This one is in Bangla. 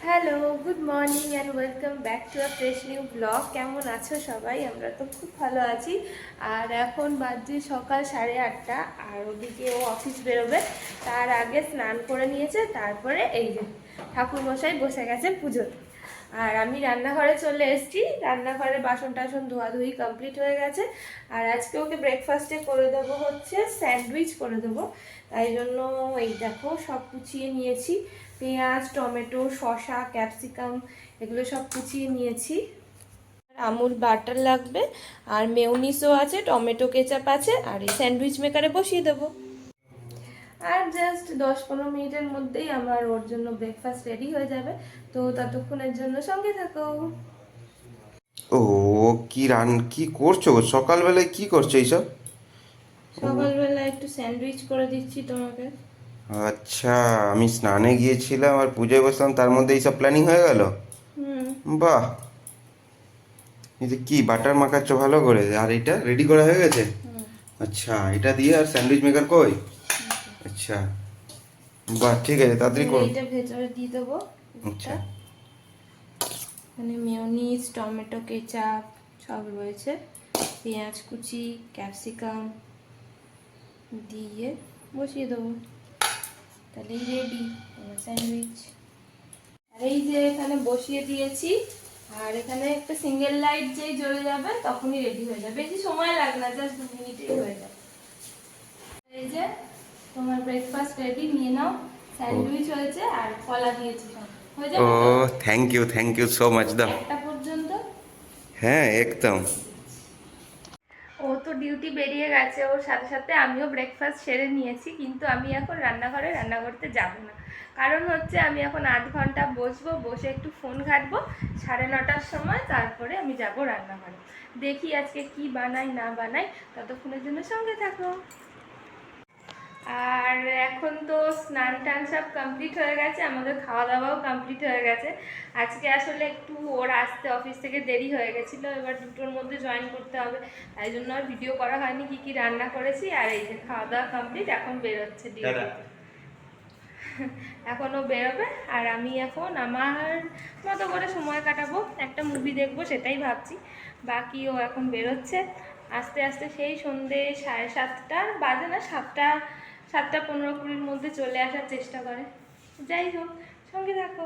Hello, good morning and welcome back to a fresh new blog. কেমন আছো সবাই? আমরা তো খুব ভালো আছি। আর এখন বাজে সকাল 8:30, আর ওদিকে ও অফিস বেরোবে। তার আগে স্নান করে নিয়েছে, তারপরে এই যে ঠাকুরমশাই বসে গেছে পুজোতে। আর আমি রান্নাঘরে চলে এসেছি। রান্নাঘরে বাসন টাসন ধোয়াধুয়ি কমপ্লিট হয়ে গেছে। আর আজকে ওকে ব্রেকফাস্টে করে দেবো হচ্ছে স্যান্ডউইচ করে দেবো। তাই জন্য এই দেখো সব কুচিয়ে নিয়েছি। পেঁয়াজ, টমেটো, শসা, ক্যাপসিকাম এগুলো সব কুচিয়ে নিয়েছি। আমুল বাটার লাগবে, আর মেয়োনিজও আছে, টমেটো কেচাপ আছে, আর এই স্যান্ডউইচ মেকারে বসিয়ে দেবো। আর জাস্ট 10-15 মিনিটের মধ্যেই আমার ওর জন্য ব্রেকফাস্ট রেডি হয়ে যাবে। তো ততক্ষণের জন্য সঙ্গে থাকো। ও, কি করছো সকালবেলায়? কি করছো এইসব? সকালবেলা একটু স্যান্ডউইচ করে দিচ্ছি তোমাকে। আচ্ছা, আমি স্নানে গিয়েছিলাম আর পুজোয় বসলাম, তার মধ্যে এইসব প্ল্যানিং হয়ে গেল। হুম। বাহ! এই যে কি বাটার মাখাচ্ছ ভালো করে, আর এটা রেডি করা হয়ে গেছে? হুম। আচ্ছা, এটা দিয়ে আর স্যান্ডউইচ মেকার কই? আচ্ছা, বাহ, ঠিক আছে, তাড়াতাড়ি করো। এইটা ভেতরে দিয়ে দেবো। আচ্ছা। মানে মেয়োনিজ, টমেটো কেচাপ সব রয়েছে, পেঁয়াজ কুচি, ক্যাপসিকাম দিয়ে বসিয়ে দেবো। তাহলেই রেডি আমার স্যান্ডউইচ। আর এই যে এখানে বসিয়ে দিয়েছি, আর এখানে একটা সিঙ্গেল লাইট যেই জ্বলে যাবে তখনই রেডি হয়ে যাবে। বেশি সময় লাগে না, জাস্ট 2 মিনিটেই হয়ে যাবে। এই যে তোমার ব্রেকফাস্ট রেডি, নিয়ে নাও। ও, স্যান্ডউইচ হয়েছে আর কলা দিয়েছি, সব হয়ে ও, যাবে তো থ্যাংক ইউ সো মাচ, দাও। 1টা পর্যন্ত। হ্যাঁ, একদম। ও তো ডিউটি বেরিয়ে গেছে, ওর সাথে সাথে আমিও ব্রেকফাস্ট সেরে নিয়েছি, কিন্তু আমি এখন রান্নাঘরে রান্না করতে যাব না। কারণ হচ্ছে আমি এখন 8 ঘন্টা বসবো, বসে একটু ফোন ঘাঁটবো। 9:30টার সময় তারপরে আমি যাব রান্নাঘরে। দেখি আজকে কি বানাই না বানাই, ততক্ষণের জন্য সঙ্গে থাকো। আর এখন তো স্নান টান সব কমপ্লিট হয়ে গেছে, আমাদের খাওয়া দাওয়াও কমপ্লিট হয়ে গেছে। আজকে আসলে একটু ওর আসতে অফিস থেকে দেরি হয়ে গেছিলো, এবার 2টোর মধ্যে জয়েন করতে হবে, তাই জন্য আর ভিডিও করা হয়নি কি কি রান্না করেছি। আর এই যে খাওয়া দাওয়া কমপ্লিট, এখন বেরোচ্ছে ডিউটিতে। এখনও বেরোবে, আর আমি এখন আমার মতো করে সময় কাটাবো, একটা মুভি দেখবো সেটাই ভাবছি। বাকি ও এখন বেরোচ্ছে, আস্তে আস্তে সেই সন্ধে 7:30 বাজে না, 7টা 7টা 15-20-র মধ্যে চলে আসার চেষ্টা করে। যাই হোক, সঙ্গে থাকো।